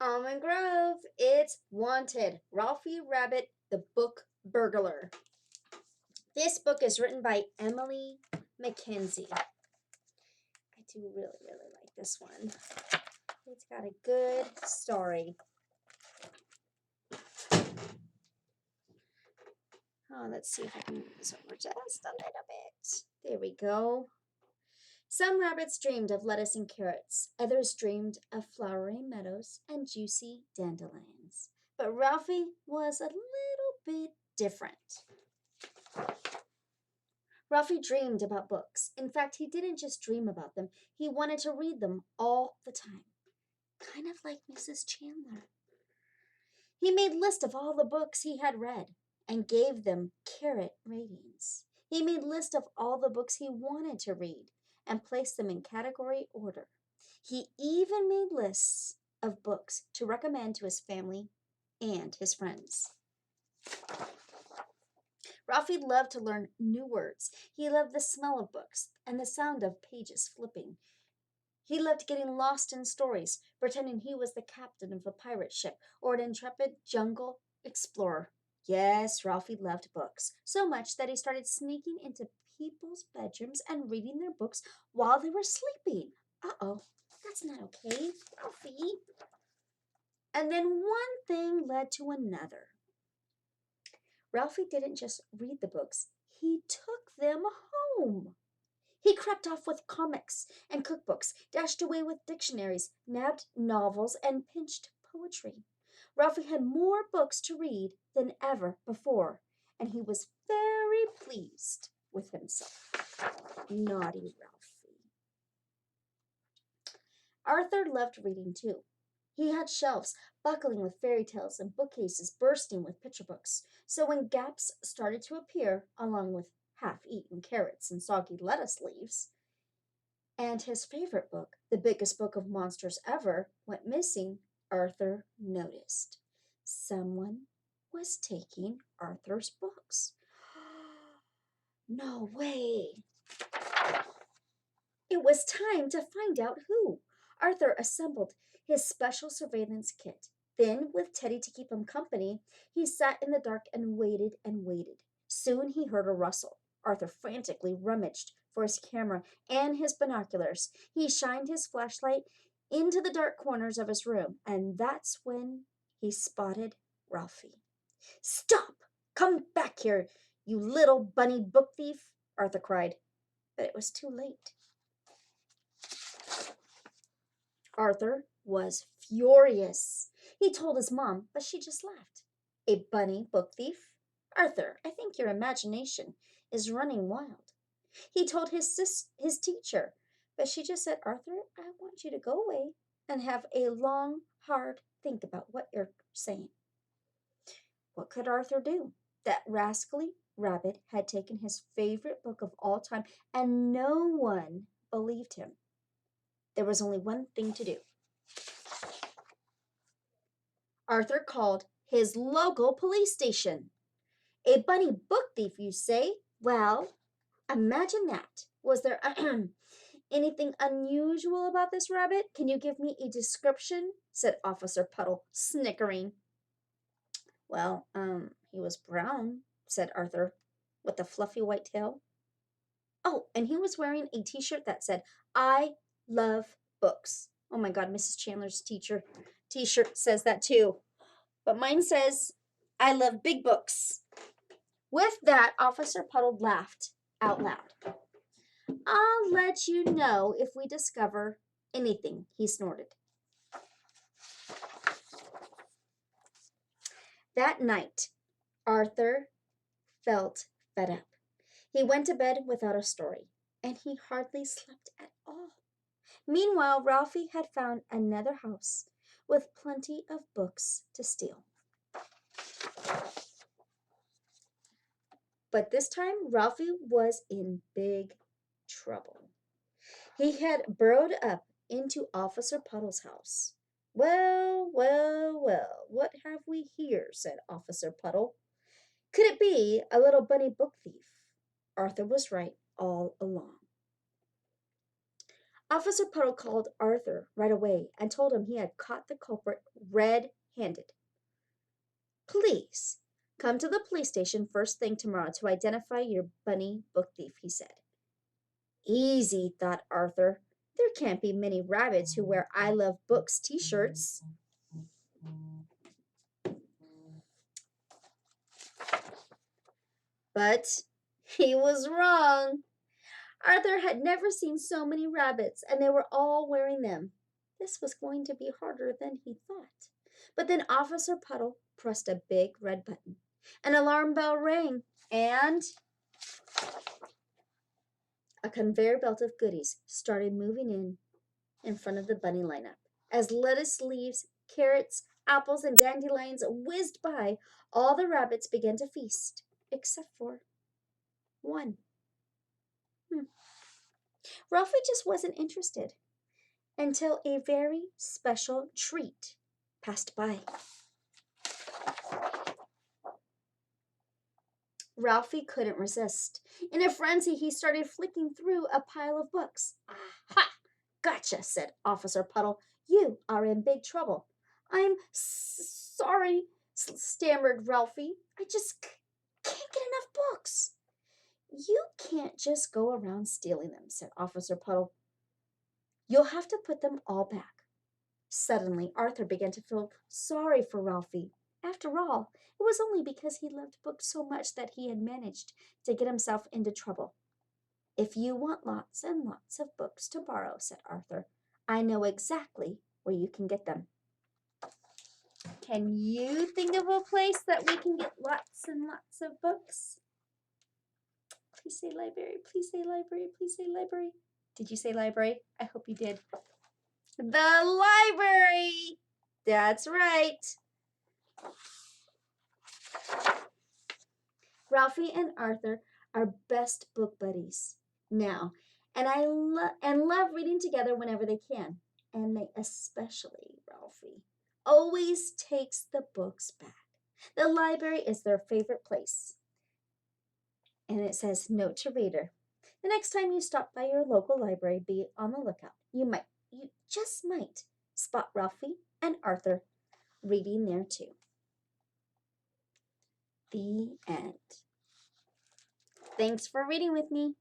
Almond Grove, it's Wanted. Ralphie Rabbit, the Book Burglar. This book is written by Emily Mackenzie. I do really like this one. It's got a good story. Oh, let's see if I can move this over just a little bit. There we go. Some rabbits dreamed of lettuce and carrots. Others dreamed of flowery meadows and juicy dandelions. But Ralphie was a little bit different. Ralphie dreamed about books. In fact, he didn't just dream about them, he wanted to read them all the time. Kind of like Mrs. Chandler. He made lists of all the books he had read and gave them carrot ratings. He made lists of all the books he wanted to read and placed them in category order. He even made lists of books to recommend to his family and his friends. Ralphie loved to learn new words. He loved the smell of books and the sound of pages flipping. He loved getting lost in stories, pretending he was the captain of a pirate ship or an intrepid jungle explorer. Yes, Ralphie loved books, so much that he started sneaking into people's bedrooms and reading their books while they were sleeping. Uh-oh, that's not okay, Ralphie. And then one thing led to another. Ralphie didn't just read the books, he took them home. He crept off with comics and cookbooks, dashed away with dictionaries, nabbed novels, and pinched poetry. Ralphie had more books to read than ever before, and he was very pleased with himself. Naughty Ralphie. Arthur loved reading too. He had shelves buckling with fairy tales and bookcases bursting with picture books. So when gaps started to appear, along with half-eaten carrots and soggy lettuce leaves, and his favorite book, the biggest book of monsters ever, went missing, Arthur noticed. Someone was taking Arthur's books. No way. It was time to find out who. Arthur assembled his special surveillance kit. Then, with Teddy to keep him company, he sat in the dark and waited and waited. Soon he heard a rustle. Arthur frantically rummaged for his camera and his binoculars. He shined his flashlight into the dark corners of his room, and that's when he spotted Ralphie. "Stop! Come back here, you little bunny book thief!" Arthur cried. But it was too late. Arthur was furious. He told his mom, but she just laughed. "A bunny book thief? Arthur, I think your imagination is running wild." He told his teacher, but she just said, "Arthur, I want you to go away and have a long, hard think about what you're saying." What could Arthur do? That rascally rabbit had taken his favorite book of all time, and no one believed him. There was only one thing to do. Arthur called his local police station. "A bunny book thief, you say? Well, imagine that. Was there anything unusual about this rabbit? Can you give me a description?" said Officer Puddle, snickering. "Well, he was brown," said Arthur, "with a fluffy white tail. Oh, and he was wearing a t-shirt that said, 'I love books.'" Oh my God, Mrs. Chandler's teacher t-shirt says that too. But mine says, "I love big books." With that, Officer Puddle laughed out loud. "I'll let you know if we discover anything," he snorted. That night, Arthur felt fed up. He went to bed without a story, and he hardly slept at all. Meanwhile, Ralphie had found another house with plenty of books to steal. But this time, Ralphie was in big trouble. He had burrowed up into Officer Puddle's house. "Well, well, well, what have we here?" said Officer Puddle. Could it be a little bunny book thief? Arthur was right all along. Officer Puddle called Arthur right away and told him he had caught the culprit red-handed. Please come to the police station first thing tomorrow to identify your bunny book thief, he said. Easy, thought Arthur. There can't be many rabbits who wear I Love Books t-shirts. But he was wrong. Arthur had never seen so many rabbits, and they were all wearing them. This was going to be harder than he thought. But then Officer Puddle pressed a big red button. An alarm bell rang, and a conveyor belt of goodies started moving in front of the bunny lineup. As lettuce leaves, carrots, apples, and dandelions whizzed by, all the rabbits began to feast, except for one. Ralphie just wasn't interested until a very special treat passed by. Ralphie couldn't resist. In a frenzy, he started flicking through a pile of books. "Ha! Gotcha," said Officer Puddle. "You are in big trouble." "I'm sorry," stammered Ralphie. "I just can't get enough books." "You can't just go around stealing them," said Officer Puddle. "You'll have to put them all back." Suddenly, Arthur began to feel sorry for Ralphie. After all, it was only because he loved books so much that he had managed to get himself into trouble. "If you want lots and lots of books to borrow," said Arthur, "I know exactly where you can get them." Can you think of a place that we can get lots and lots of books? Please say library, please say library, please say library. Did you say library? I hope you did. The library! That's right. Ralphie and Arthur are best book buddies now, and love reading together whenever they can. And they especially, Ralphie, always takes the books back. The library is their favorite place. And it says, "Note to reader. The next time you stop by your local library, be on the lookout. You just might, spot Ralphie and Arthur reading there too." The end. Thanks for reading with me.